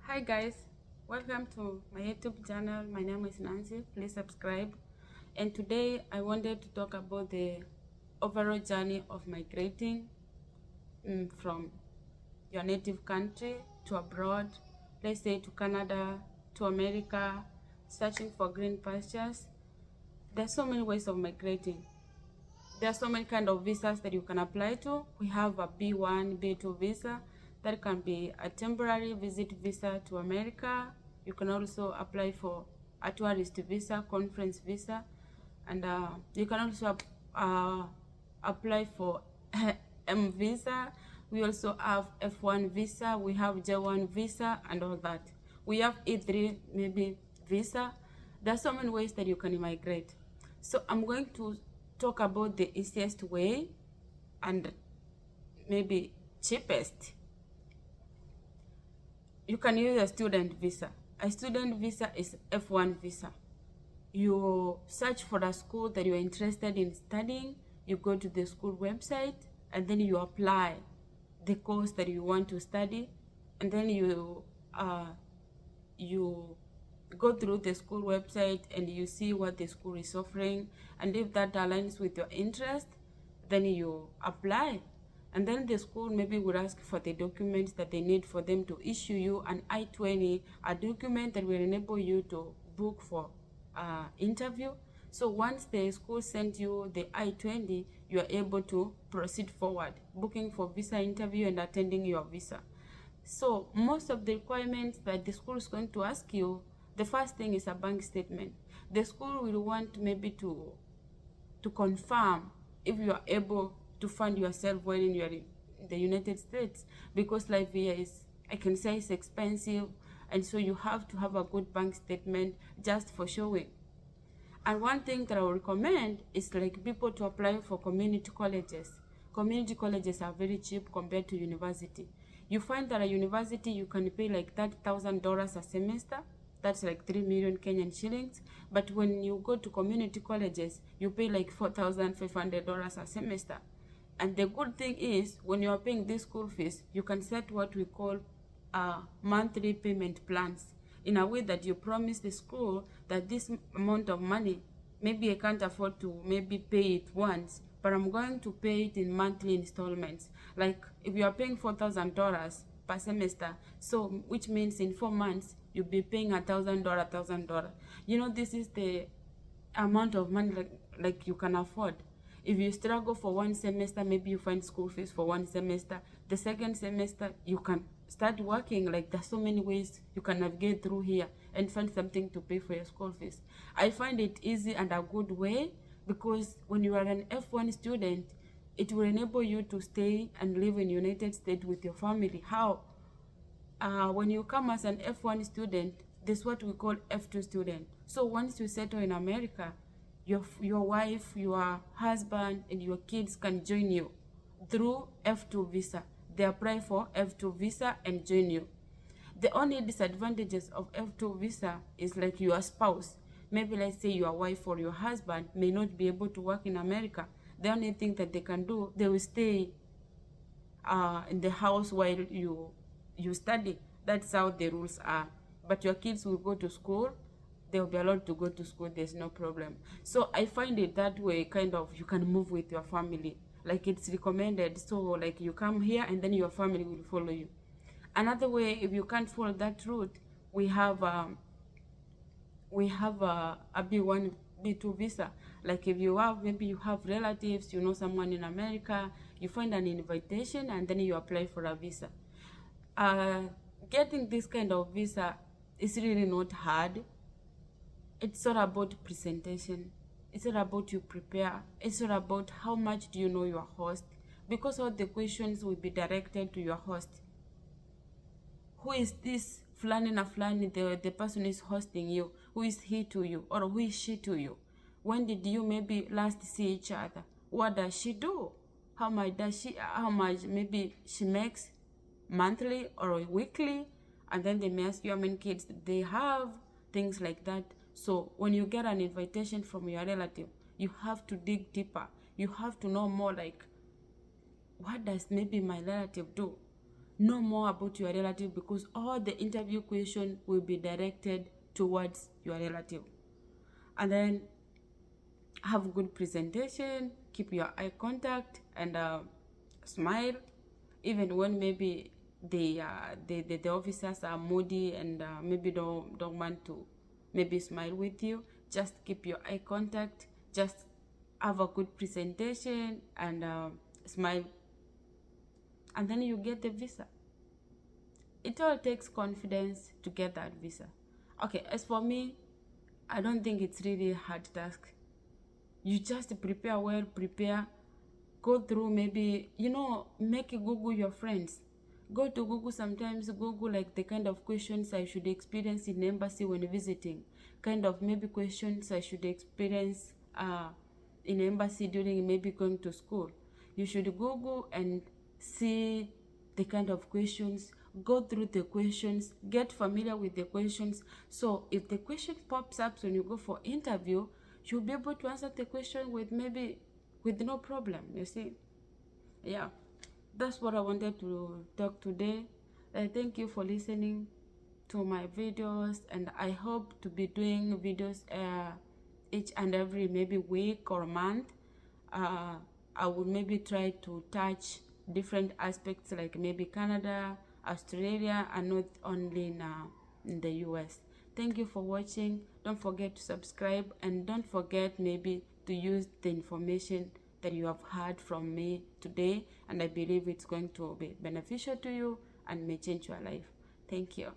Hi guys, welcome to my YouTube channel. My name is Nancy. Please subscribe. And today I wanted to talk about the overall journey of migrating from your native country to abroad, let's say to Canada, to America, searching for green pastures. There's so many ways of migrating. There are so many kind of visas that you can apply to. We have a B1, B2 visa. That can be a temporary visit visa to America. You can also apply for a tourist visa, conference visa, and you can also apply for M visa. We also have F1 visa. We have J1 visa and all that. We have E3 maybe visa. There are so many ways that you can migrate. So I'm going to talk about the easiest way and maybe cheapest. You can use a student visa. A student visa is F1 visa. You search for a school that you're interested in studying, you go to the school website, and then you apply the course that you want to study, and then you go through the school website and you see what the school is offering, and if that aligns with your interest, then you apply. And then the school maybe would ask for the documents that they need for them to issue you an I-20, a document that will enable you to book for interview. So once the school sends you the I-20, you are able to proceed forward, booking for visa interview and attending your visa. So most of the requirements that the school is going to ask you, the first thing is a bank statement. The school will want maybe to confirm if you are able to fund yourself when you are in the United States, because life here is, I can say, it's expensive, and so you have to have a good bank statement just for showing. And one thing that I would recommend is like people to apply for community colleges. Community colleges are very cheap compared to university. You find that at university you can pay like $30,000 a semester. That's like 3 million Kenyan shillings. But when you go to community colleges, you pay like $4,500 a semester. And the good thing is, when you are paying this school fees, you can set what we call monthly payment plans, in a way that you promise the school that this amount of money, maybe I can't afford to maybe pay it once, but I'm going to pay it in monthly installments. Like if you are paying $4,000 per semester, so which means in 4 months you'll be paying $1,000. You know, this is the amount of money like you can afford. If you struggle for one semester, maybe you find school fees for one semester. The second semester, you can start working. Like there's so many ways you can navigate through here and find something to pay for your school fees. I find it easy and a good way, because when you are an F1 student, it will enable you to stay and live in United States with your family. How? When you come as an F1 student, this is what we call F2 student. So once you settle in America, your wife, your husband, and your kids can join you through F2 visa. They apply for F2 visa and join you. The only disadvantages of F2 visa is like your spouse. Maybe let's say your wife or your husband may not be able to work in America. The only thing that they can do, they will stay in the house while you study. That's how the rules are. But your kids will go to school, they'll be allowed to go to school, there's no problem. So I find it that way, kind of, you can move with your family. Like it's recommended, so like you come here and then your family will follow you. Another way, if you can't follow that route, we have a B1, B2 visa. Like if you have, maybe you have relatives, you know someone in America, you find an invitation and then you apply for a visa. Getting this kind of visa is really not hard. It's all about presentation. It's all about you prepare. It's all about how much do you know your host, because all the questions will be directed to your host. Who is this Flani na Flani, the person is hosting you? Who is he to you, or who is she to you? When did you maybe last see each other? What does she do? How much maybe she makes monthly or weekly? And then they may ask you how many kids they have, things like that. So when you get an invitation from your relative, you have to dig deeper. You have to know more, like, what does maybe my relative do? know more about your relative, because all the interview question will be directed towards your relative. And then have good presentation, keep your eye contact, and smile, even when maybe the officers are moody and maybe don't want to maybe smile with you. Just keep your eye contact, just have a good presentation, and smile, and then you get the visa. It all takes confidence to get that visa. Okay, as for me, I don't think it's really a hard task. You just prepare well, go through, maybe, make Google your friends. Go to Google sometimes, Google like the kind of questions I should experience in embassy when visiting, kind of maybe questions I should experience in embassy during maybe going to school. You should Google and see the kind of questions, go through the questions, get familiar with the questions. So if the question pops up when you go for interview, you'll be able to answer the question with no problem, you see. Yeah, that's what I wanted to talk today. Thank you for listening to my videos, and I hope to be doing videos each and every maybe week or month. I will maybe try to touch different aspects, like maybe Canada, Australia, and not only in the US. Thank you for watching. Don't forget to subscribe, and don't forget maybe to use the information that you have heard from me today, and I believe it's going to be beneficial to you and may change your life. Thank you.